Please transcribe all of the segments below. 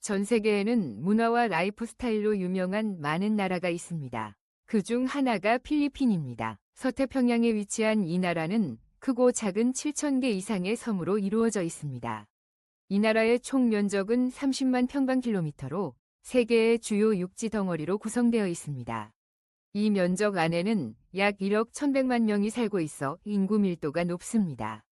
전 세계에는 문화와 라이프 스타일로 유명한 많은 나라가 있습니다. 그중 하나가 필리핀입니다. 서태평양에 위치한 이 나라는 크고 작은 7,000개 이상의 섬으로 이루어져 있습니다. 이 나라의 총 면적은 30만 평방킬로미터로 세계의 주요 육지 덩어리로 구성되어 있습니다. 이 면적 안에는 약 1억 1,100만 명이 살고 있어 인구 밀도가 높습니다.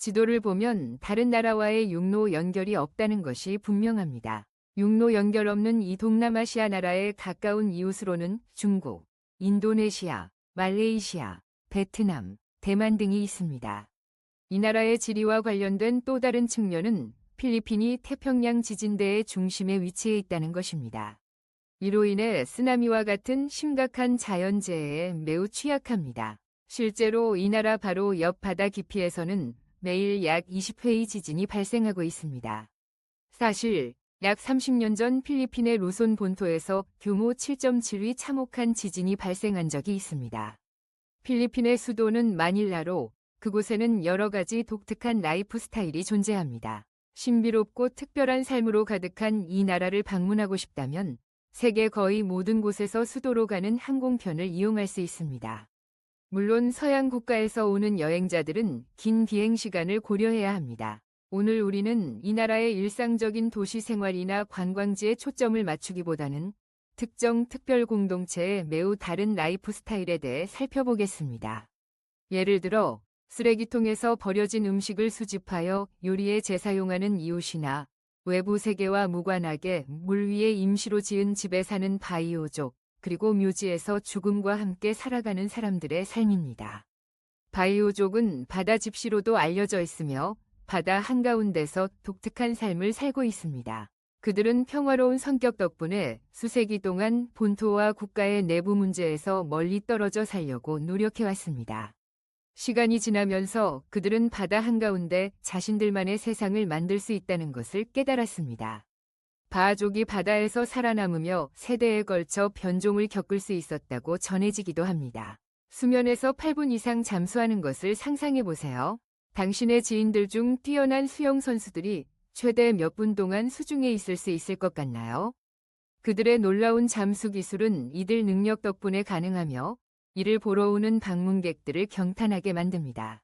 지도를 보면 다른 나라와의 육로 연결이 없다는 것이 분명합니다. 육로 연결 없는 이 동남아시아 나라의 가까운 이웃으로는 중국, 인도네시아, 말레이시아, 베트남, 대만 등이 있습니다. 이 나라의 지리와 관련된 또 다른 측면은 필리핀이 태평양 지진대의 중심에 위치해 있다는 것입니다. 이로 인해 쓰나미와 같은 심각한 자연재해에 매우 취약합니다. 실제로 이 나라 바로 옆 바다 깊이에서는 매일 약 20회의 지진이 발생하고 있습니다. 사실 약 30년 전 필리핀의 루손 본토에서 규모 7.7의 참혹한 지진이 발생한 적이 있습니다. 필리핀의 수도는 마닐라로 그곳에는 여러 가지 독특한 라이프 스타일이 존재합니다. 신비롭고 특별한 삶으로 가득한 이 나라를 방문하고 싶다면 세계 거의 모든 곳에서 수도로 가는 항공편을 이용할 수 있습니다. 물론 서양 국가에서 오는 여행자들은 긴 비행 시간을 고려해야 합니다. 오늘 우리는 이 나라의 일상적인 도시 생활이나 관광지에 초점을 맞추기보다는 특정 특별 공동체의 매우 다른 라이프 스타일에 대해 살펴보겠습니다. 예를 들어 쓰레기통에서 버려진 음식을 수집하여 요리에 재사용하는 이웃이나 외부 세계와 무관하게 물 위에 임시로 지은 집에 사는 바이오족, 그리고 묘지에서 죽음과 함께 살아가는 사람들의 삶입니다. 바이오족은 바다 집시로도 알려져 있으며 바다 한가운데서 독특한 삶을 살고 있습니다. 그들은 평화로운 성격 덕분에 수세기 동안 본토와 국가의 내부 문제에서 멀리 떨어져 살려고 노력해왔습니다. 시간이 지나면서 그들은 바다 한가운데 자신들만의 세상을 만들 수 있다는 것을 깨달았습니다. 바아족이 바다에서 살아남으며 세대에 걸쳐 변종을 겪을 수 있었다고 전해지기도 합니다. 수면에서 8분 이상 잠수하는 것을 상상해 보세요. 당신의 지인들 중 뛰어난 수영 선수들이 최대 몇 분 동안 수중에 있을 수 있을 것 같나요? 그들의 놀라운 잠수 기술은 이들 능력 덕분에 가능하며 이를 보러 오는 방문객들을 경탄하게 만듭니다.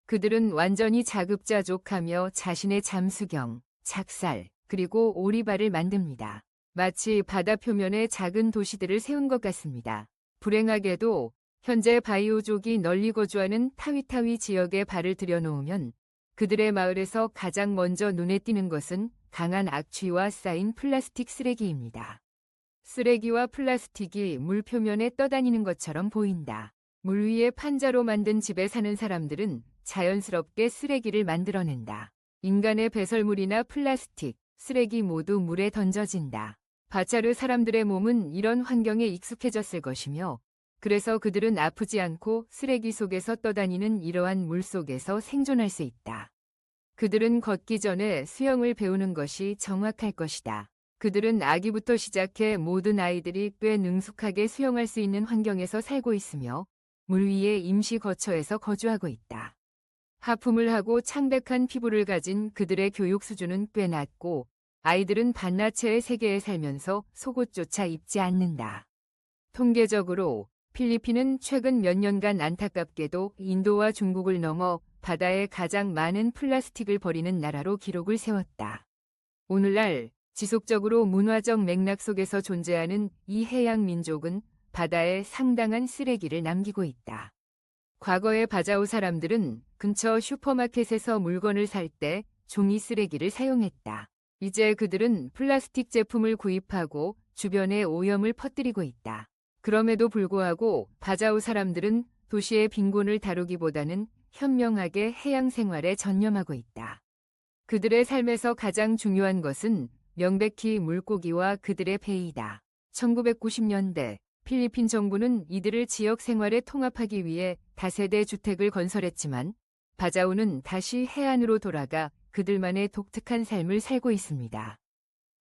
그들은 완전히 자급자족하며 자신의 잠수경, 작살, 그리고 오리발을 만듭니다. 마치 바다 표면에 작은 도시들을 세운 것 같습니다. 불행하게도 현재 바이오족이 널리 거주하는 타위타위 지역에 발을 들여놓으면 그들의 마을에서 가장 먼저 눈에 띄는 것은 강한 악취와 쌓인 플라스틱 쓰레기입니다. 쓰레기와 플라스틱이 물 표면에 떠다니는 것처럼 보인다. 물 위에 판자로 만든 집에 사는 사람들은 자연스럽게 쓰레기를 만들어낸다. 인간의 배설물이나 플라스틱, 쓰레기 모두 물에 던져진다. 바차르 사람들의 몸은 이런 환경에 익숙해졌을 것이며 그래서 그들은 아프지 않고 쓰레기 속에서 떠다니는 이러한 물 속에서 생존할 수 있다. 그들은 걷기 전에 수영을 배우는 것이 정확할 것이다. 그들은 아기부터 시작해 모든 아이들이 꽤 능숙하게 수영할 수 있는 환경에서 살고 있으며 물 위에 임시 거처에서 거주하고 있다. 하품을 하고 창백한 피부를 가진 그들의 교육 수준은 꽤 낮고 아이들은 반나체의 세계에 살면서 속옷조차 입지 않는다. 통계적으로 필리핀은 최근 몇 년간 안타깝게도 인도와 중국을 넘어 바다에 가장 많은 플라스틱을 버리는 나라로 기록을 세웠다. 오늘날 지속적으로 문화적 맥락 속에서 존재하는 이 해양 민족은 바다에 상당한 쓰레기를 남기고 있다. 과거의 바자우 사람들은 근처 슈퍼마켓에서 물건을 살 때 종이 쓰레기를 사용했다. 이제 그들은 플라스틱 제품을 구입하고 주변에 오염을 퍼뜨리고 있다. 그럼에도 불구하고 바자우 사람들은 도시의 빈곤을 다루기보다는 현명하게 해양 생활에 전념하고 있다. 그들의 삶에서 가장 중요한 것은 명백히 물고기와 그들의 배이다. 1990년대 필리핀 정부는 이들을 지역 생활에 통합하기 위해 다세대 주택을 건설했지만 바자우는 다시 해안으로 돌아가 그들만의 독특한 삶을 살고 있습니다.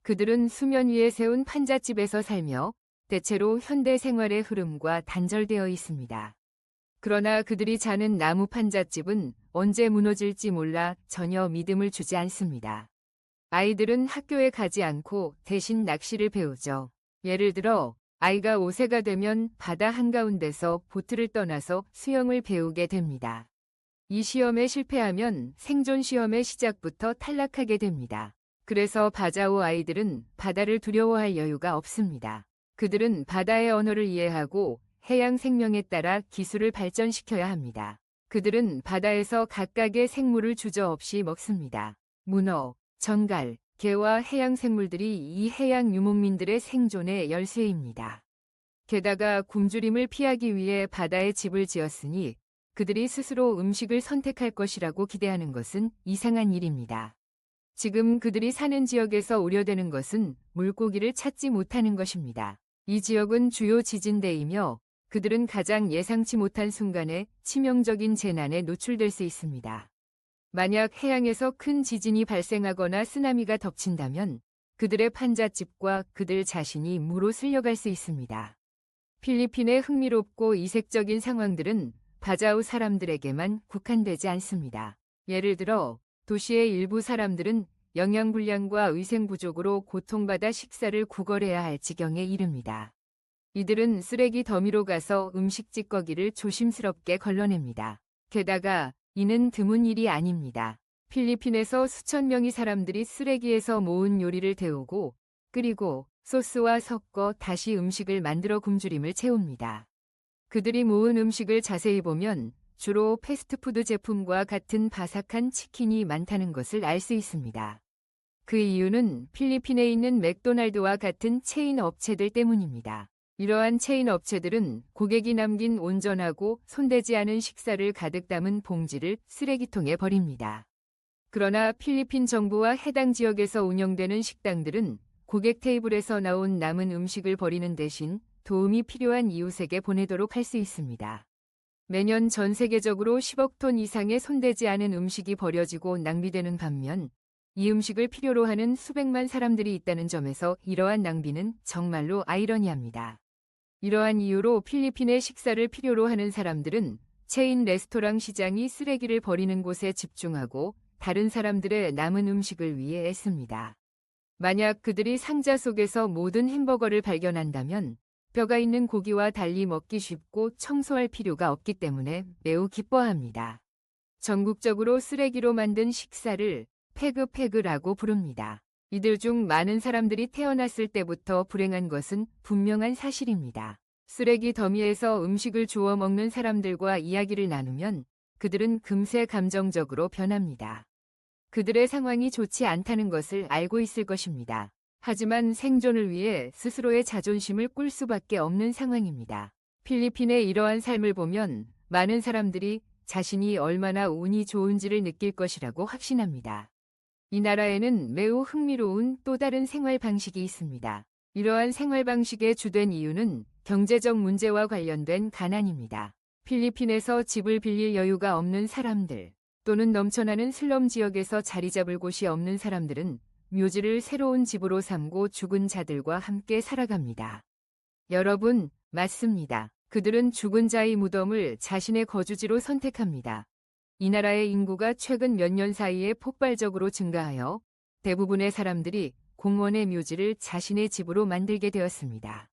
그들은 수면 위에 세운 판잣집에서 살며 대체로 현대 생활의 흐름과 단절되어 있습니다. 그러나 그들이 자는 나무 판잣집은 언제 무너질지 몰라 전혀 믿음을 주지 않습니다. 아이들은 학교에 가지 않고 대신 낚시를 배우죠. 예를 들어 아이가 5세가 되면 바다 한가운데서 보트를 떠나서 수영을 배우게 됩니다. 이 시험에 실패하면 생존 시험의 시작부터 탈락하게 됩니다. 그래서 바자오 아이들은 바다를 두려워할 여유가 없습니다. 그들은 바다의 언어를 이해하고 해양 생명에 따라 기술을 발전시켜야 합니다. 그들은 바다에서 각각의 생물을 주저없이 먹습니다. 문어, 정갈, 게와 해양 생물들이 이 해양 유목민들의 생존의 열쇠입니다. 게다가 굶주림을 피하기 위해 바다에 집을 지었으니 그들이 스스로 음식을 선택할 것이라고 기대하는 것은 이상한 일입니다. 지금 그들이 사는 지역에서 우려되는 것은 물고기를 찾지 못하는 것입니다. 이 지역은 주요 지진대이며 그들은 가장 예상치 못한 순간에 치명적인 재난에 노출될 수 있습니다. 만약 해양에서 큰 지진이 발생하거나 쓰나미가 덮친다면 그들의 판잣집과 그들 자신이 무로 쓸려갈 수 있습니다. 필리핀의 흥미롭고 이색적인 상황들은 바자우 사람들에게만 국한되지 않습니다. 예를 들어 도시의 일부 사람들은 영양불량과 위생 부족으로 고통받아 식사를 구걸해야 할 지경에 이릅니다. 이들은 쓰레기 더미로 가서 음식 찌꺼기를 조심스럽게 걸러냅니다. 게다가 이는 드문 일이 아닙니다. 필리핀에서 수천 명의 사람들이 쓰레기에서 모은 요리를 데우고 끓이고 소스와 섞어 다시 음식을 만들어 굶주림을 채웁니다. 그들이 모은 음식을 자세히 보면 주로 패스트푸드 제품과 같은 바삭한 치킨이 많다는 것을 알 수 있습니다. 그 이유는 필리핀에 있는 맥도날드와 같은 체인 업체들 때문입니다. 이러한 체인 업체들은 고객이 남긴 온전하고 손대지 않은 식사를 가득 담은 봉지를 쓰레기통에 버립니다. 그러나 필리핀 정부와 해당 지역에서 운영되는 식당들은 고객 테이블에서 나온 남은 음식을 버리는 대신 도움이 필요한 이웃에게 보내도록 할 수 있습니다. 매년 전 세계적으로 10억 톤 이상의 손대지 않은 음식이 버려지고 낭비되는 반면 이 음식을 필요로 하는 수백만 사람들이 있다는 점에서 이러한 낭비는 정말로 아이러니합니다. 이러한 이유로 필리핀의 식사를 필요로 하는 사람들은 체인 레스토랑 시장이 쓰레기를 버리는 곳에 집중하고 다른 사람들의 남은 음식을 위해 애씁니다. 만약 그들이 상자 속에서 모든 햄버거를 발견한다면 뼈가 있는 고기와 달리 먹기 쉽고 청소할 필요가 없기 때문에 매우 기뻐합니다. 전국적으로 쓰레기로 만든 식사를 패그라고 부릅니다. 이들 중 많은 사람들이 태어났을 때부터 불행한 것은 분명한 사실입니다. 쓰레기 더미에서 음식을 주워 먹는 사람들과 이야기를 나누면 그들은 금세 감정적으로 변합니다. 그들의 상황이 좋지 않다는 것을 알고 있을 것입니다. 하지만 생존을 위해 스스로의 자존심을 꿀 수밖에 없는 상황입니다. 필리핀의 이러한 삶을 보면 많은 사람들이 자신이 얼마나 운이 좋은지를 느낄 것이라고 확신합니다. 이 나라에는 매우 흥미로운 또 다른 생활 방식이 있습니다. 이러한 생활 방식의 주된 이유는 경제적 문제와 관련된 가난입니다. 필리핀에서 집을 빌릴 여유가 없는 사람들 또는 넘쳐나는 슬럼 지역에서 자리 잡을 곳이 없는 사람들은 묘지를 새로운 집으로 삼고 죽은 자들과 함께 살아갑니다. 여러분, 맞습니다. 그들은 죽은 자의 무덤을 자신의 거주지로 선택합니다. 이 나라의 인구가 최근 몇 년 사이에 폭발적으로 증가하여 대부분의 사람들이 공원의 묘지를 자신의 집으로 만들게 되었습니다.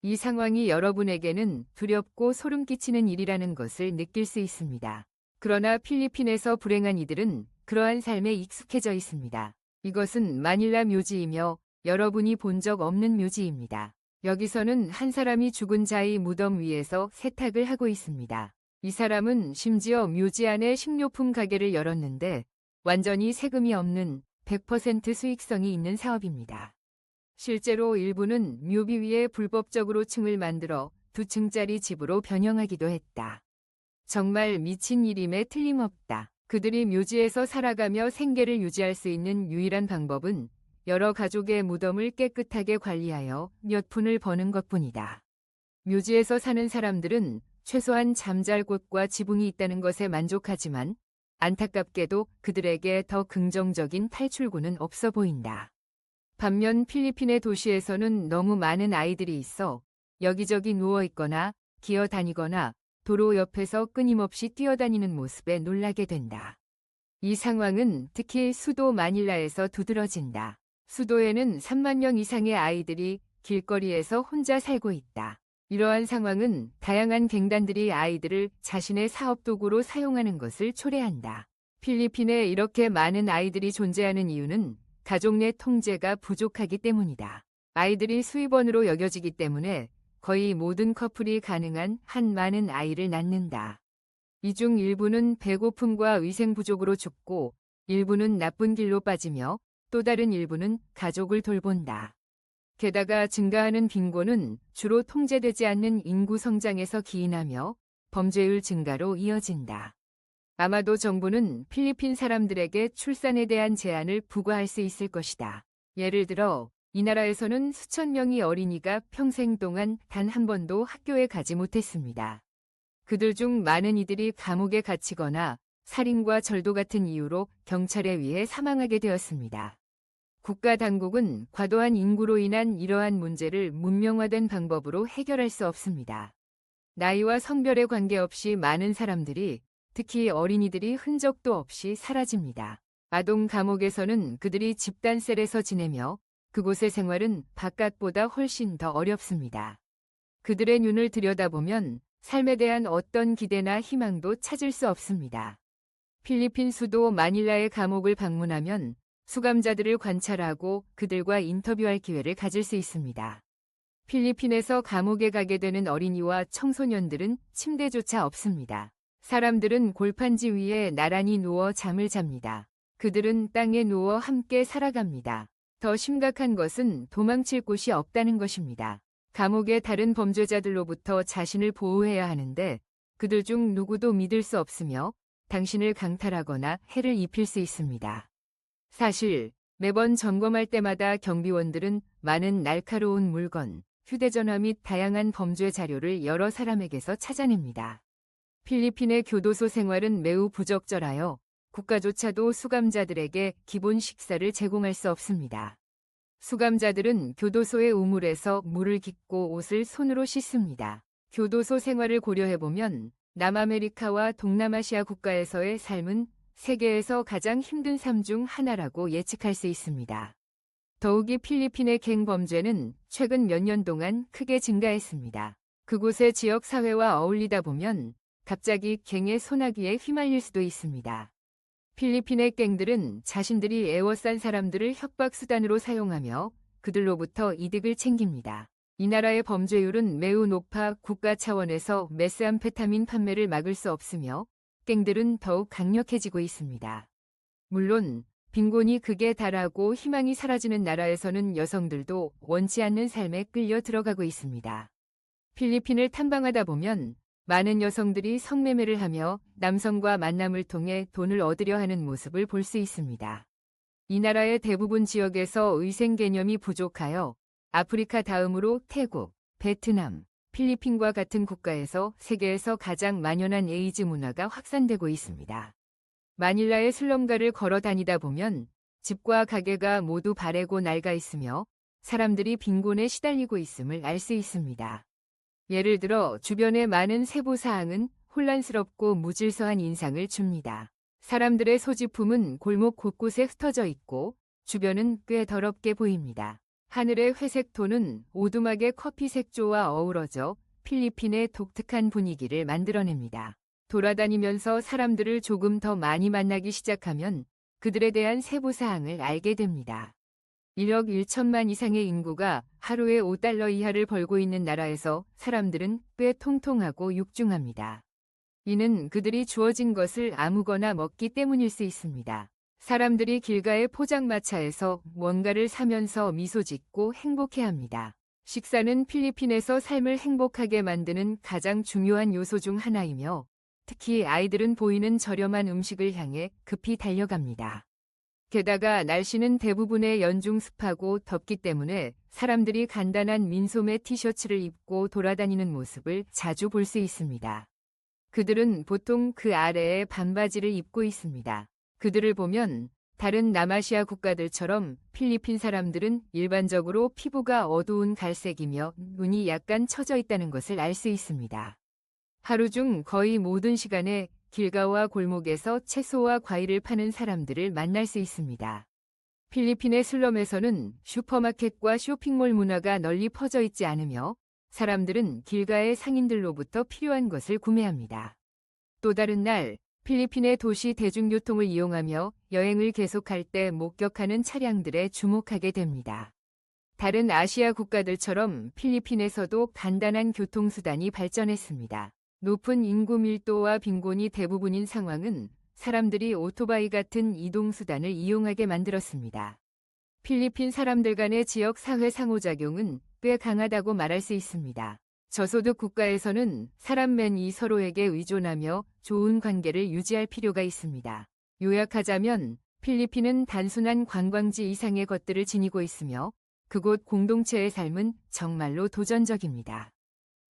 이 상황이 여러분에게는 두렵고 소름 끼치는 일이라는 것을 느낄 수 있습니다. 그러나 필리핀에서 불행한 이들은 그러한 삶에 익숙해져 있습니다. 이것은 마닐라 묘지이며 여러분이 본 적 없는 묘지입니다. 여기서는 한 사람이 죽은 자의 무덤 위에서 세탁을 하고 있습니다. 이 사람은 심지어 묘지 안에 식료품 가게를 열었는데 완전히 세금이 없는 100% 수익성이 있는 사업입니다. 실제로 일부는 묘비 위에 불법적으로 층을 만들어 2층짜리 집으로 변형하기도 했다. 정말 미친 일임에 틀림없다. 그들이 묘지에서 살아가며 생계를 유지할 수 있는 유일한 방법은 여러 가족의 무덤을 깨끗하게 관리하여 몇 푼을 버는 것뿐이다. 묘지에서 사는 사람들은 최소한 잠잘 곳과 지붕이 있다는 것에 만족하지만 안타깝게도 그들에게 더 긍정적인 탈출구는 없어 보인다. 반면 필리핀의 도시에서는 너무 많은 아이들이 있어 여기저기 누워있거나 기어다니거나 도로 옆에서 끊임없이 뛰어다니는 모습에 놀라게 된다. 이 상황은 특히 수도 마닐라에서 두드러진다. 수도에는 3만 명 이상의 아이들이 길거리에서 혼자 살고 있다. 이러한 상황은 다양한 갱단들이 아이들을 자신의 사업 도구로 사용하는 것을 초래한다. 필리핀에 이렇게 많은 아이들이 존재하는 이유는 가족 내 통제가 부족하기 때문이다. 아이들이 수입원으로 여겨지기 때문에 거의 모든 커플이 가능한 한 많은 아이를 낳는다. 이 중 일부는 배고픔과 위생 부족으로 죽고 일부는 나쁜 길로 빠지며 또 다른 일부는 가족을 돌본다. 게다가 증가하는 빈곤은 주로 통제되지 않는 인구 성장에서 기인하며 범죄율 증가로 이어진다. 아마도 정부는 필리핀 사람들에게 출산에 대한 제한을 부과할 수 있을 것이다. 예를 들어 이 나라에서는 수천 명의 어린이가 평생 동안 단 한 번도 학교에 가지 못했습니다. 그들 중 많은 이들이 감옥에 갇히거나 살인과 절도 같은 이유로 경찰에 의해 사망하게 되었습니다. 국가 당국은 과도한 인구로 인한 이러한 문제를 문명화된 방법으로 해결할 수 없습니다. 나이와 성별에 관계없이 많은 사람들이, 특히 어린이들이 흔적도 없이 사라집니다. 아동 감옥에서는 그들이 집단셀에서 지내며 그곳의 생활은 바깥보다 훨씬 더 어렵습니다. 그들의 눈을 들여다보면 삶에 대한 어떤 기대나 희망도 찾을 수 없습니다. 필리핀 수도 마닐라의 감옥을 방문하면 수감자들을 관찰하고 그들과 인터뷰할 기회를 가질 수 있습니다. 필리핀에서 감옥에 가게 되는 어린이와 청소년들은 침대조차 없습니다. 사람들은 골판지 위에 나란히 누워 잠을 잡니다. 그들은 땅에 누워 함께 살아갑니다. 더 심각한 것은 도망칠 곳이 없다는 것입니다. 감옥의 다른 범죄자들로부터 자신을 보호해야 하는데 그들 중 누구도 믿을 수 없으며 당신을 강탈하거나 해를 입힐 수 있습니다. 사실 매번 점검할 때마다 경비원들은 많은 날카로운 물건, 휴대전화 및 다양한 범죄 자료를 여러 사람에게서 찾아냅니다. 필리핀의 교도소 생활은 매우 부적절하여 국가조차도 수감자들에게 기본 식사를 제공할 수 없습니다. 수감자들은 교도소의 우물에서 물을 깃고 옷을 손으로 씻습니다. 교도소 생활을 고려해보면 남아메리카와 동남아시아 국가에서의 삶은 세계에서 가장 힘든 삶 중 하나라고 예측할 수 있습니다. 더욱이 필리핀의 갱 범죄는 최근 몇 년 동안 크게 증가했습니다. 그곳의 지역 사회와 어울리다 보면 갑자기 갱의 소나기에 휘말릴 수도 있습니다. 필리핀의 갱들은 자신들이 애워싼 사람들을 협박수단으로 사용하며 그들로부터 이득을 챙깁니다. 이 나라의 범죄율은 매우 높아 국가 차원에서 메스암페타민 판매를 막을 수 없으며 갱들은 더욱 강력해지고 있습니다. 물론 빈곤이 극에 달하고 희망이 사라지는 나라에서는 여성들도 원치 않는 삶에 끌려 들어가고 있습니다. 필리핀을 탐방하다 보면 많은 여성들이 성매매를 하며 남성과 만남을 통해 돈을 얻으려 하는 모습을 볼 수 있습니다. 이 나라의 대부분 지역에서 위생 개념이 부족하여 아프리카 다음으로 태국, 베트남, 필리핀과 같은 국가에서 세계에서 가장 만연한 에이즈 문화가 확산되고 있습니다. 마닐라의 슬럼가를 걸어 다니다 보면 집과 가게가 모두 바래고 낡아 있으며 사람들이 빈곤에 시달리고 있음을 알 수 있습니다. 예를 들어 주변의 많은 세부사항은 혼란스럽고 무질서한 인상을 줍니다. 사람들의 소지품은 골목 곳곳에 흩어져 있고 주변은 꽤 더럽게 보입니다. 하늘의 회색 톤은 오두막의 커피 색조와 어우러져 필리핀의 독특한 분위기를 만들어냅니다. 돌아다니면서 사람들을 조금 더 많이 만나기 시작하면 그들에 대한 세부사항을 알게 됩니다. 1억 1천만 이상의 인구가 하루에 $5 이하를 벌고 있는 나라에서 사람들은 꽤 통통하고 육중합니다. 이는 그들이 주어진 것을 아무거나 먹기 때문일 수 있습니다. 사람들이 길가의 포장마차에서 뭔가를 사면서 미소 짓고 행복해합니다. 식사는 필리핀에서 삶을 행복하게 만드는 가장 중요한 요소 중 하나이며 특히 아이들은 보이는 저렴한 음식을 향해 급히 달려갑니다. 게다가 날씨는 대부분의 연중 습하고 덥기 때문에 사람들이 간단한 민소매 티셔츠를 입고 돌아다니는 모습을 자주 볼 수 있습니다. 그들은 보통 그 아래에 반바지를 입고 있습니다. 그들을 보면 다른 남아시아 국가들처럼 필리핀 사람들은 일반적으로 피부가 어두운 갈색이며 눈이 약간 처져 있다는 것을 알 수 있습니다. 하루 중 거의 모든 시간에 길가와 골목에서 채소와 과일을 파는 사람들을 만날 수 있습니다. 필리핀의 슬럼에서는 슈퍼마켓과 쇼핑몰 문화가 널리 퍼져 있지 않으며 사람들은 길가의 상인들로부터 필요한 것을 구매합니다. 또 다른 날, 필리핀의 도시 대중교통을 이용하며 여행을 계속할 때 목격하는 차량들에 주목하게 됩니다. 다른 아시아 국가들처럼 필리핀에서도 간단한 교통수단이 발전했습니다. 높은 인구 밀도와 빈곤이 대부분인 상황은 사람들이 오토바이 같은 이동수단을 이용하게 만들었습니다. 필리핀 사람들 간의 지역 사회 상호작용은 꽤 강하다고 말할 수 있습니다. 저소득 국가에서는 사람만이 서로에게 의존하며 좋은 관계를 유지할 필요가 있습니다. 요약하자면 필리핀은 단순한 관광지 이상의 것들을 지니고 있으며 그곳 공동체의 삶은 정말로 도전적입니다.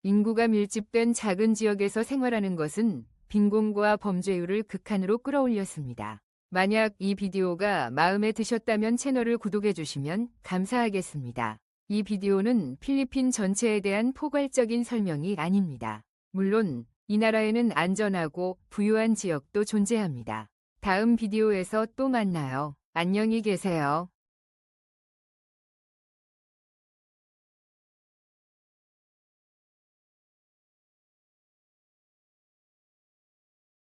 인구가 밀집된 작은 지역에서 생활하는 것은 빈곤과 범죄율을 극한으로 끌어올렸습니다. 만약 이 비디오가 마음에 드셨다면 채널을 구독해 주시면 감사하겠습니다. 이 비디오는 필리핀 전체에 대한 포괄적인 설명이 아닙니다. 물론 이 나라에는 안전하고 부유한 지역도 존재합니다. 다음 비디오에서 또 만나요. 안녕히 계세요.